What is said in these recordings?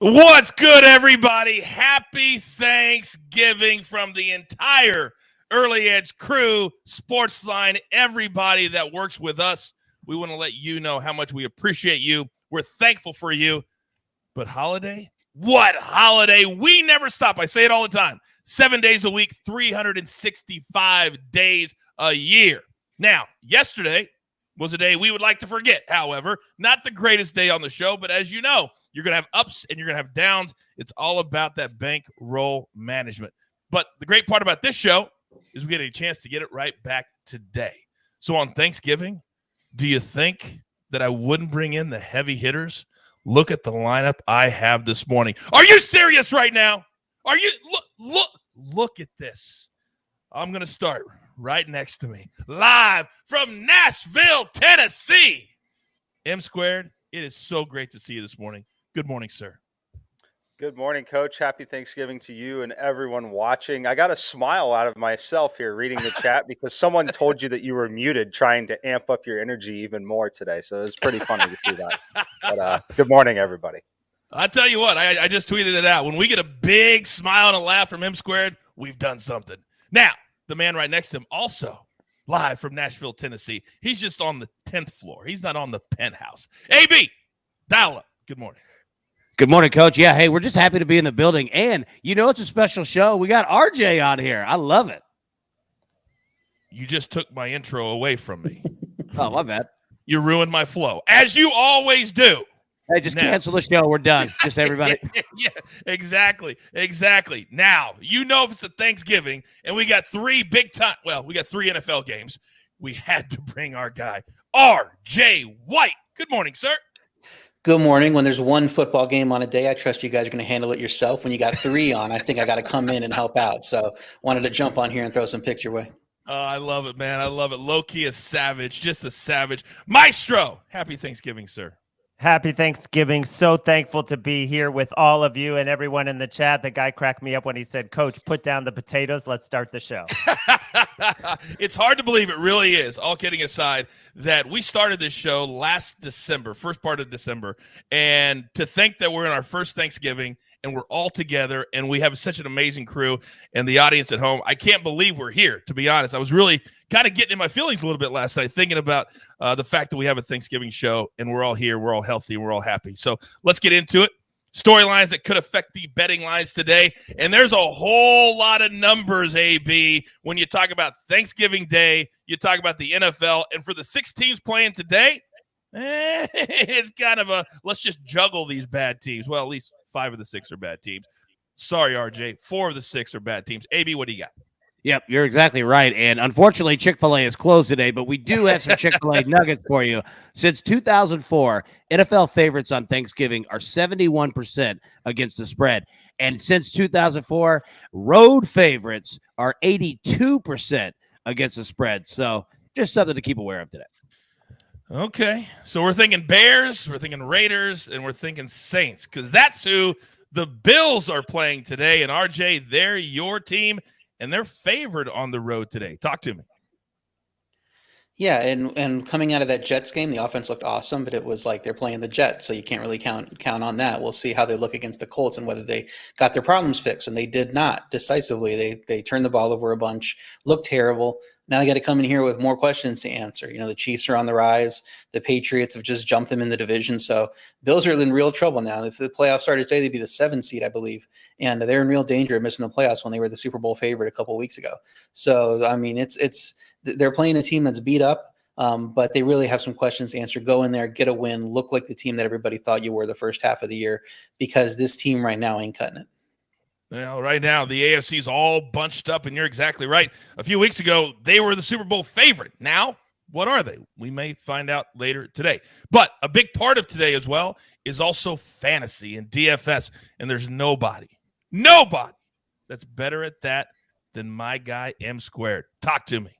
What's good, everybody? Happy Thanksgiving from the entire Early Edge crew, SportsLine, everybody that works with us. We want to let you know how much we appreciate you. We're thankful for you. But holiday? What holiday? We never stop. I say it all the time. 7 days a week, 365 days a year. Now, yesterday was a day we would like to forget, however. Not the greatest day on the show, but as you know, you're going to have ups and you're going to have downs. It's all about that bankroll management. But the great part about this show is we get a chance to get it right back today. So on Thanksgiving, do you think that I wouldn't bring in the heavy hitters? Look at the lineup I have this morning. Are you serious right now? Are you? Look at this. I'm going to start right next to me, live from Nashville, Tennessee. M Squared, it is so great to see you this morning. Good morning, sir. Good morning, Coach. Happy Thanksgiving to you and everyone watching. I got a smile out of myself here reading the chat because someone told you that you were muted trying to amp up your energy even more today. So it was pretty funny to see that. But good morning, everybody. I'll tell you what, I just tweeted it out. When we get a big smile and a laugh from M Squared, we've done something. Now, the man right next to him also live from Nashville, Tennessee. He's just on the 10th floor. He's not on the penthouse. AB, dial up. Good morning. Good morning, Coach. Yeah, hey, we're just happy to be in the building. And you know it's a special show. We got RJ on here. I love it. You just took my intro away from me. Oh, my bad. You ruined my flow, as you always do. Hey, just cancel the show. We're done. Just everybody. Yeah, exactly. Now, you know if it's a Thanksgiving and we got three NFL games, we had to bring our guy, RJ White. Good morning, sir. Good morning. When there's one football game on a day, I trust you guys are going to handle it yourself. When you got three on, I think I got to come in and help out. So wanted to jump on here and throw some picks your way. Oh, I love it, man. I love it. Low-key a savage, just a savage. Maestro, happy Thanksgiving, sir. Happy Thanksgiving. So thankful to be here with all of you and everyone in the chat. The guy cracked me up when he said, Coach, put down the potatoes. Let's start the show. It's hard to believe, it really is, all kidding aside, that we started this show last December, first part of December, and to think that we're in our first Thanksgiving and we're all together and we have such an amazing crew and the audience at home. I can't believe we're here, to be honest. I was really kind of getting in my feelings a little bit last night thinking about the fact that we have a Thanksgiving show and we're all here, we're all healthy, and we're all happy. So let's get into it. Storylines that could affect the betting lines today. And there's a whole lot of numbers, AB, when you talk about Thanksgiving Day, you talk about the NFL. And for the 6 teams playing today, it's kind of a let's just juggle these bad teams. Well, at least 5 of the 6 are bad teams. Sorry, RJ. 4 of the 6 are bad teams. AB, what do you got? Yep, you're exactly right. And unfortunately, Chick-fil-A is closed today, but we do have some Chick-fil-A nuggets for you. Since 2004, NFL favorites on Thanksgiving are 71% against the spread. And since 2004, road favorites are 82% against the spread. So just something to keep aware of today. Okay, so we're thinking Bears, we're thinking Raiders, and we're thinking Saints, because that's who the Bills are playing today. And RJ, they're your team. And they're favored on the road today. Talk to me. Yeah, and coming out of that Jets game, the offense looked awesome, but it was like they're playing the Jets, so you can't really count on that. We'll see how they look against the Colts and whether they got their problems fixed, and they did not decisively. They turned the ball over a bunch, looked terrible. Now they got to come in here with more questions to answer. You know, the Chiefs are on the rise. The Patriots have just jumped them in the division. So Bills are in real trouble now. If the playoffs started today, they'd be the 7th seed, I believe. And they're in real danger of missing the playoffs when they were the Super Bowl favorite a couple of weeks ago. So, I mean, they're playing a team that's beat up, but they really have some questions to answer. Go in there, get a win, look like the team that everybody thought you were the first half of the year, because this team right now ain't cutting it. Well, right now, the AFC is all bunched up, and you're exactly right. A few weeks ago, they were the Super Bowl favorite. Now, what are they? We may find out later today. But a big part of today as well is also fantasy and DFS, and there's nobody that's better at that than my guy M Squared. Talk to me.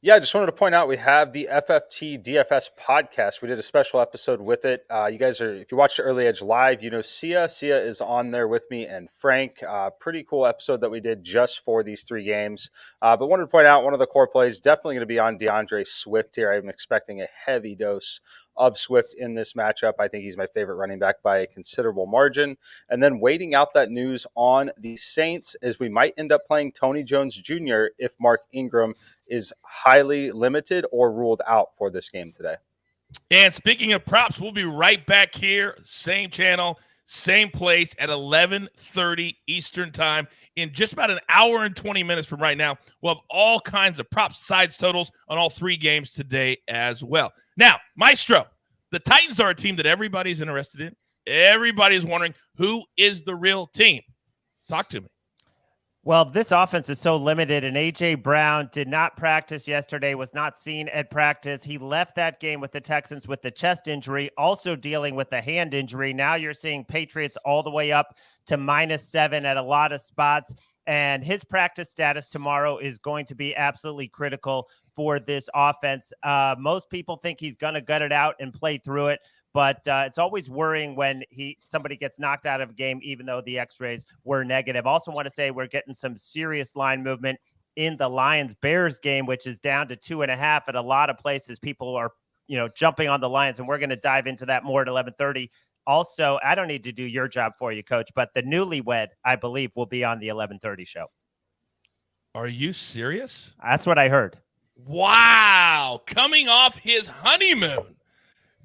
Yeah, I just wanted to point out we have the FFT DFS podcast. We did a special episode with it. You guys are, if you watch the Early Edge live, you know Sia. Sia is on there with me and Frank. Pretty cool episode that we did just for these 3 games. But wanted to point out one of the core plays definitely going to be on DeAndre Swift here. I'm expecting a heavy dose of Swift in this matchup. I think he's my favorite running back by a considerable margin. And then waiting out that news on the Saints is we might end up playing Tony Jones Jr. if Mark Ingram is highly limited or ruled out for this game today. And speaking of props, we'll be right back here, same channel, same place at 11:30 Eastern time. In just about an hour and 20 minutes from right now, we'll have all kinds of props, sides, totals on all three games today as well. Now, Maestro, the Titans are a team that everybody's interested in. Everybody's wondering who is the real team. Talk to me. Well, this offense is so limited, and A.J. Brown did not practice yesterday, was not seen at practice. He left that game with the Texans with the chest injury, also dealing with the hand injury. Now you're seeing Patriots all the way up to -7 at a lot of spots, and his practice status tomorrow is going to be absolutely critical for this offense. Most people think he's going to gut it out and play through it. But it's always worrying when somebody gets knocked out of a game, even though the x-rays were negative. Also want to say we're getting some serious line movement in the Lions-Bears game, which is down to 2.5 at a lot of places. People are, jumping on the Lions, and we're going to dive into that more at 11:30. Also, I don't need to do your job for you, Coach, but the newlywed, I believe, will be on the 11:30 show. Are you serious? That's what I heard. Wow. Coming off his honeymoon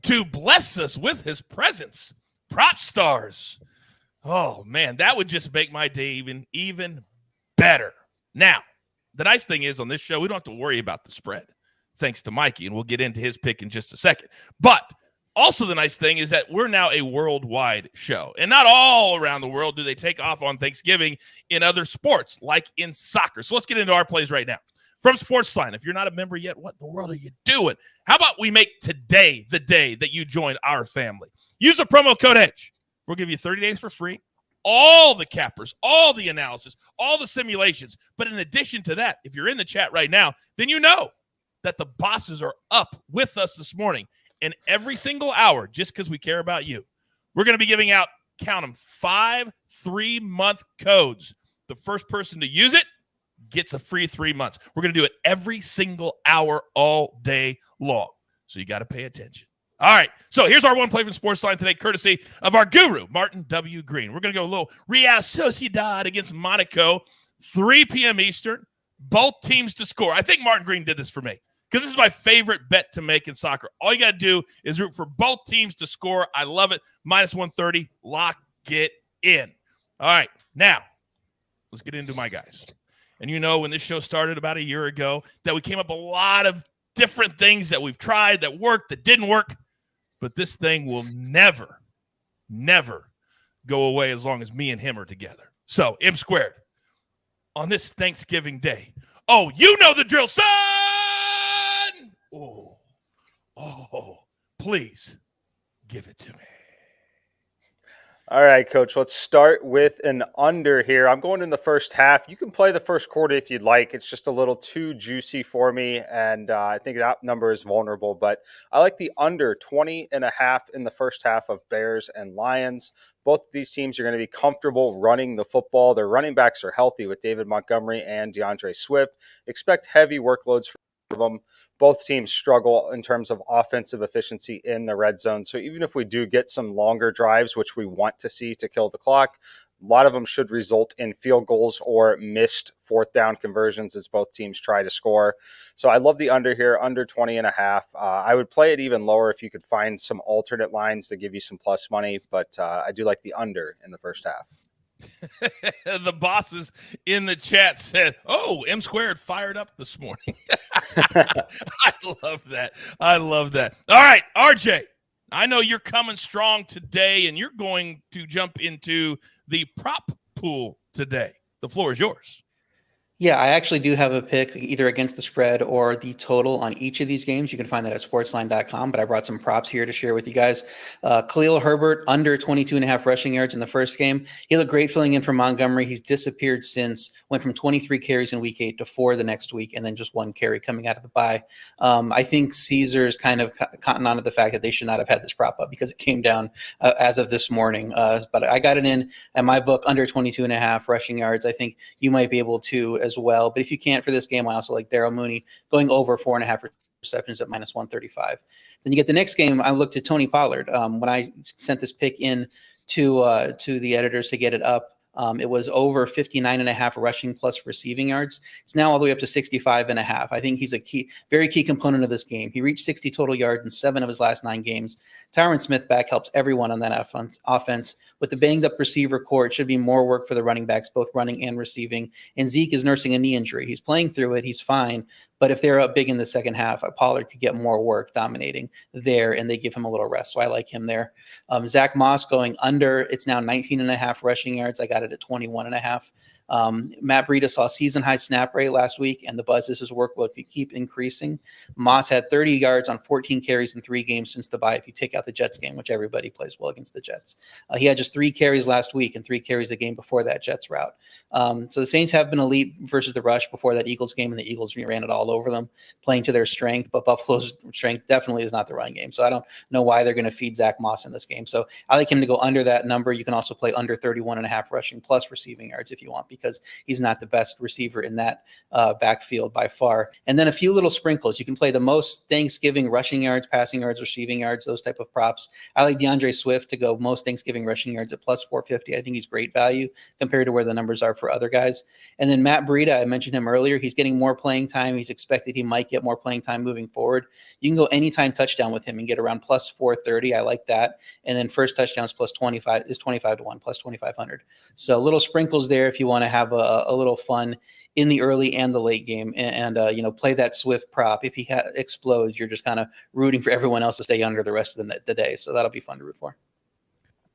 to bless us with his presence. Prop stars. Oh, man, that would just make my day even better. Now, the nice thing is on this show, we don't have to worry about the spread, thanks to Mikey, and we'll get into his pick in just a second. But also the nice thing is that we're now a worldwide show, and not all around the world do they take off on Thanksgiving in other sports, like in soccer. So let's get into our plays right now. From SportsLine, if you're not a member yet, what in the world are you doing? How about we make today the day that you join our family? Use the promo code EDGE. We'll give you 30 days for free. All the cappers, all the analysis, all the simulations. But in addition to that, if you're in the chat right now, then you know that the bosses are up with us this morning. And every single hour, just because we care about you, we're going to be giving out, count them, 5 3-month codes. The first person to use it gets a free 3 months. We're going to do it every single hour all day long. So you got to pay attention. All right. So here's our one play from SportsLine today, courtesy of our guru, Martin W. Green. We're going to go a little Real Sociedad against Monaco, 3 p.m. Eastern, both teams to score. I think Martin Green did this for me because this is my favorite bet to make in soccer. All you got to do is root for both teams to score. I love it. -130. Lock it in. All right. Now, let's get into my guys. And when this show started about a year ago, that we came up a lot of different things that we've tried that worked, that didn't work. But this thing will never, never go away as long as me and him are together. So, M squared, on this Thanksgiving day. Oh, you know the drill, son! Oh, please give it to me. All right, Coach, let's start with an under here. I'm going in the first half. You can play the first quarter if you'd like. It's just a little too juicy for me, and I think that number is vulnerable. But I like the under 20.5 in the first half of Bears and Lions. Both of these teams are going to be comfortable running the football. Their running backs are healthy with David Montgomery and DeAndre Swift. Expect heavy workloads for them. Both teams struggle in terms of offensive efficiency in the red zone. So even if we do get some longer drives, which we want to see to kill the clock, a lot of them should result in field goals or missed fourth down conversions as both teams try to score. So I love the under here, under 20.5. I would play it even lower if you could find some alternate lines that give you some plus money, but I do like the under in the first half. The bosses in the chat said, "Oh, M squared fired up this morning." I love that. All right, RJ, I know you're coming strong today, and you're going to jump into the prop pool today. The floor is yours. Yeah, I actually do have a pick either against the spread or the total on each of these games. You can find that at sportsline.com, but I brought some props here to share with you guys. Khalil Herbert, under 22.5 rushing yards in the first game. He looked great filling in for Montgomery. He's disappeared since, went from 23 carries in week 8 to 4 the next week, and then just 1 carry coming out of the bye. I think Caesar's kind of cotton on to the fact that they should not have had this prop up because it came down as of this morning. But I got it in at my book, under 22.5 rushing yards. I think you might be able to as well. But if you can't for this game, I also like Darryl Mooney going over 4.5 receptions at minus 135. Then you get the next game. I looked at Tony Pollard. When I sent this pick in to the editors to get it up, it was over 59.5 rushing plus receiving yards. It's now all the way up to 65.5. I think he's a very key component of this game. He reached 60 total yards in 7 of his last 9 games. Tyron Smith back helps everyone on that offense. With the banged up receiver core, it should be more work for the running backs, both running and receiving. And Zeke is nursing a knee injury. He's playing through it. He's fine. But if they're up big in the second half, Pollard could get more work dominating there, and they give him a little rest. So I like him there. Zach Moss going under. It's now 19.5 rushing yards. I got it at 21.5. Matt Breida saw season high snap rate last week, and the buzz is his workload could keep increasing. Moss had 30 yards on 14 carries in 3 games since the bye, if you take out the Jets game, which everybody plays well against the Jets. He had just 3 carries last week and 3 carries the game before that Jets route. So the Saints have been elite versus the rush before that Eagles game, and the Eagles ran it all over them, playing to their strength. But Buffalo's strength definitely is not the run game. So I don't know why they're going to feed Zach Moss in this game. So I like him to go under that number. You can also play under 31.5 rushing plus receiving yards if you want, because he's not the best receiver in that backfield by far. And then a few little sprinkles. You can play the most Thanksgiving rushing yards, passing yards, receiving yards, those type of props. I like DeAndre Swift to go most Thanksgiving rushing yards at plus 450. I think he's great value compared to where the numbers are for other guys. And then Matt Breida, I mentioned him earlier. He's getting more playing time. He's expected he might get more playing time moving forward. You can go anytime touchdown with him and get around plus 430. I like that. And then first touchdowns plus 25 is 25 to 1, plus 2,500. So little sprinkles there if you want to have a little fun in the early and the late game, and play that Swift prop. If he explodes, you're just kind of rooting for everyone else to stay under the rest of the day. So that'll be fun to root for.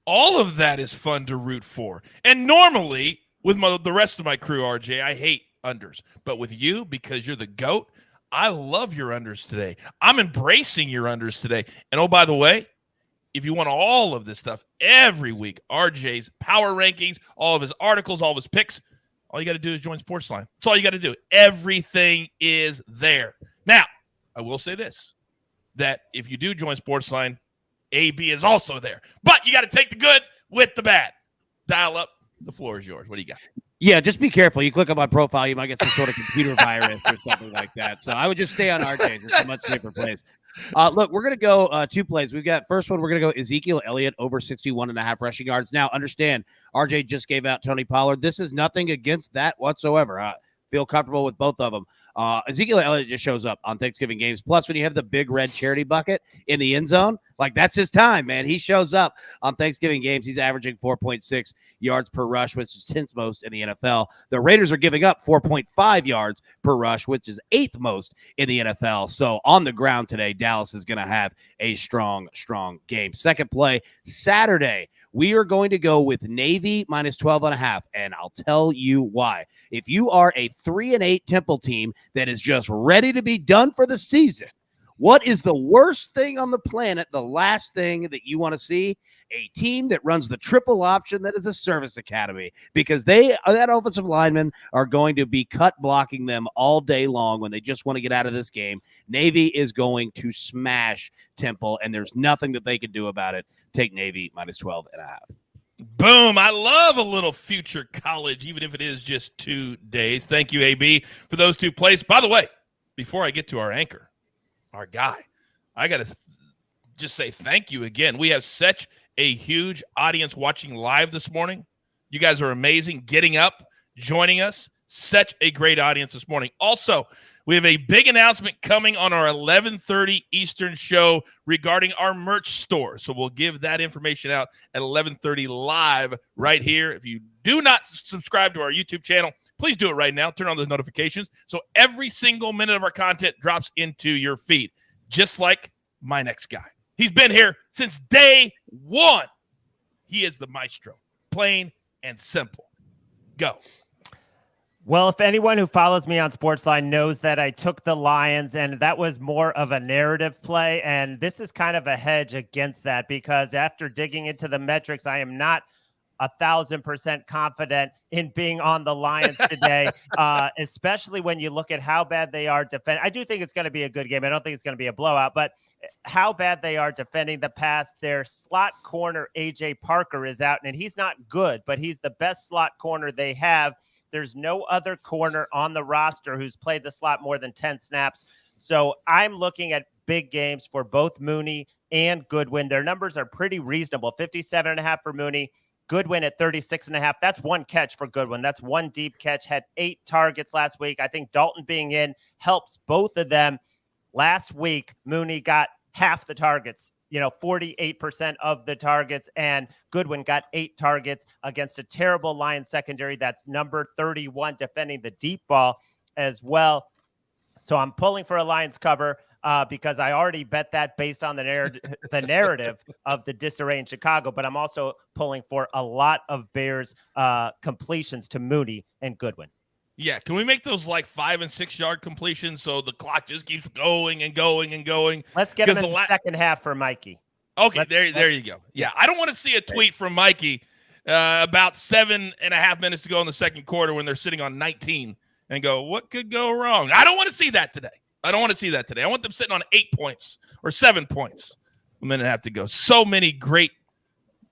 All of that is fun to root for. And normally with the rest of my crew, RJ, I hate unders. But with you, because you're the GOAT, I love your unders today. I'm embracing your unders today. And oh, by the way, if you want all of this stuff every week, RJ's power rankings, all of his articles, all of his picks, all you got to do is join SportsLine. That's all you got to do. Everything is there. Now, I will say this, that if you do join SportsLine, AB is also there. But you got to take the good with the bad. Dial up. The floor is yours. What do you got? Yeah, just be careful. You click on my profile, you might get some sort of computer virus or something like that. So I would just stay on RJ's. It's a much safer place. Look, we're going to go 2 plays. We've got first one. We're going to go Ezekiel Elliott over 61.5 rushing yards. Now, understand, RJ just gave out Tony Pollard. This is nothing against that whatsoever. Feel comfortable with both of them. Ezekiel Elliott just shows up on Thanksgiving games. Plus, when you have the big red charity bucket in the end zone, like that's his time, man. He shows up on Thanksgiving games. He's averaging 4.6 yards per rush, which is 10th most in the NFL. The Raiders are giving up 4.5 yards per rush, which is 8th most in the NFL. So on the ground today, Dallas is going to have a strong game. Second play, Saturday, we are going to go with Navy minus 12.5, and I'll tell you why. If you are a 3-8 Temple team that is just ready to be done for the season, what is the worst thing on the planet, the last thing that you want to see? A team that runs the triple option that is a service academy, because that offensive linemen are going to be cut blocking them all day long when they just want to get out of this game. Navy is going to smash Temple, and there's nothing that they can do about it. Take Navy minus 12.5. Boom. I love a little future college, even if it is just 2 days. Thank you, AB, for those 2 plays. By the way, before I get to our anchor, our guy, I got to just say thank you again. We have such a huge audience watching live this morning. You guys are amazing, getting up, joining us. Such a great audience this morning. Also, we have a big announcement coming on our 11:30 Eastern show regarding our merch store. So we'll give that information out at 11:30 live right here. If you do not subscribe to our YouTube channel, please do it right now. Turn on those notifications so every single minute of our content drops into your feed, just like my next guy. He's been here since day one. He is the maestro, plain and simple. Go. Well, if anyone who follows me on SportsLine knows that I took the Lions, and that was more of a narrative play, and this is kind of a hedge against that, because after digging into the metrics, I am not 1,000% confident in being on the Lions today, especially when you look at how bad they are defending. I do think it's going to be a good game. I don't think it's going to be a blowout, but how bad they are defending the pass. Their slot corner, AJ Parker, is out, and he's not good, but he's the best slot corner they have. There's no other corner on the roster who's played the slot more than 10 snaps. So I'm looking at big games for both Mooney and Goodwin. Their numbers are pretty reasonable. 57.5 for Mooney, Goodwin at 36.5. That's one catch for Goodwin. That's one deep catch. Had 8 targets last week. I think Dalton being in helps both of them. Last week, Mooney got half the targets, 48% of the targets, and Goodwin got 8 targets against a terrible Lions secondary that's number 31 defending the deep ball as well. So I'm pulling for a Lions cover because I already bet that based on the narrative of the disarray in Chicago, but I'm also pulling for a lot of Bears completions to Mooney and Goodwin. Yeah, can we make those like 5 and 6 yard completions so the clock just keeps going and going and going? Let's get him in the second half for Mikey. Okay, there you go. Yeah, I don't want to see a tweet from Mikey about 7.5 minutes to go in the second quarter when they're sitting on 19 and go, what could go wrong? I don't want to see that today. I want them sitting on 8 points or 7 points. A minute and a half to go. So many great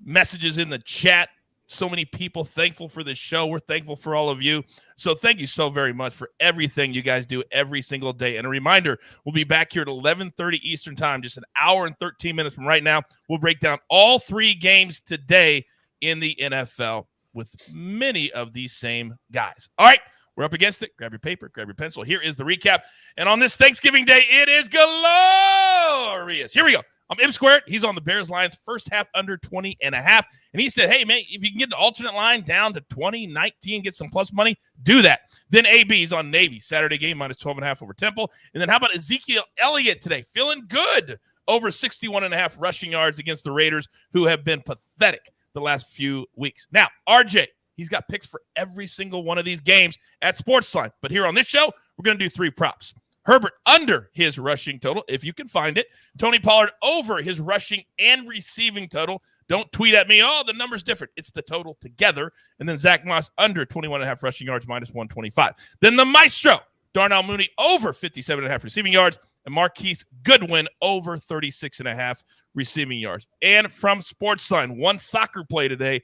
messages in the chat. So many people thankful for this show. We're thankful for all of you. So thank you so very much for everything you guys do every single day. And a reminder, we'll be back here at 11:30 Eastern time, just an hour and 13 minutes from right now. We'll break down all 3 games today in the NFL with many of these same guys. All right, we're up against it. Grab your paper, grab your pencil. Here is the recap. And on this Thanksgiving Day, it is glorious. Here we go. I'm M Squared. He's on the Bears Lions first half under 20.5. And he said, hey, man, if you can get the alternate line down to 20-19, get some plus money, do that. Then AB's on Navy. Saturday game minus 12.5 over Temple. And then how about Ezekiel Elliott today? Feeling good over 61.5 rushing yards against the Raiders, who have been pathetic the last few weeks. Now, RJ, he's got picks for every single one of these games at SportsLine. But here on this show, we're going to do 3 props. Herbert under his rushing total, if you can find it. Tony Pollard over his rushing and receiving total. Don't tweet at me, oh, the number's different. It's the total together. And then Zach Moss under 21.5 rushing yards, minus 125. Then the Maestro, Darnell Mooney over 57.5 receiving yards. And Marquise Goodwin over 36.5 receiving yards. And from SportsLine, one soccer play today,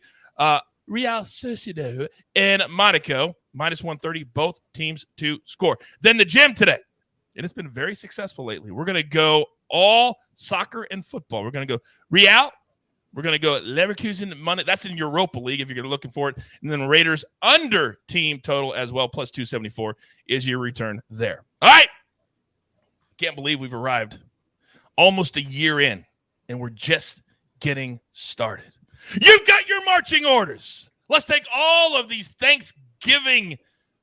Real Sociedad and Monaco, minus 130, both teams to score. Then the gym today. And it's been very successful lately. We're going to go all soccer and football. We're going to go Real. We're going to go Leverkusen Monday. That's in Europa League if you're looking for it. And then Raiders under team total as well, plus 274 is your return there. All right. Can't believe we've arrived almost a year in, and we're just getting started. You've got your marching orders. Let's take all of these Thanksgiving.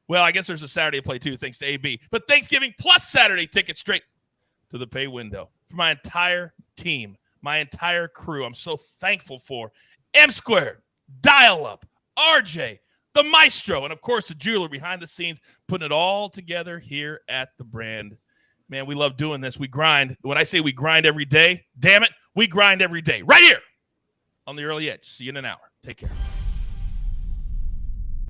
Well, I guess there's a Saturday play too, thanks to AB. But Thanksgiving plus Saturday tickets straight to the pay window. For my entire team, my entire crew, I'm so thankful for M Squared, Dial Up, RJ, the Maestro, and of course the jeweler behind the scenes, putting it all together here at the brand. Man, we love doing this. We grind. When I say we grind every day, damn it, we grind every day. Right here on the Early Edge. See you in an hour. Take care.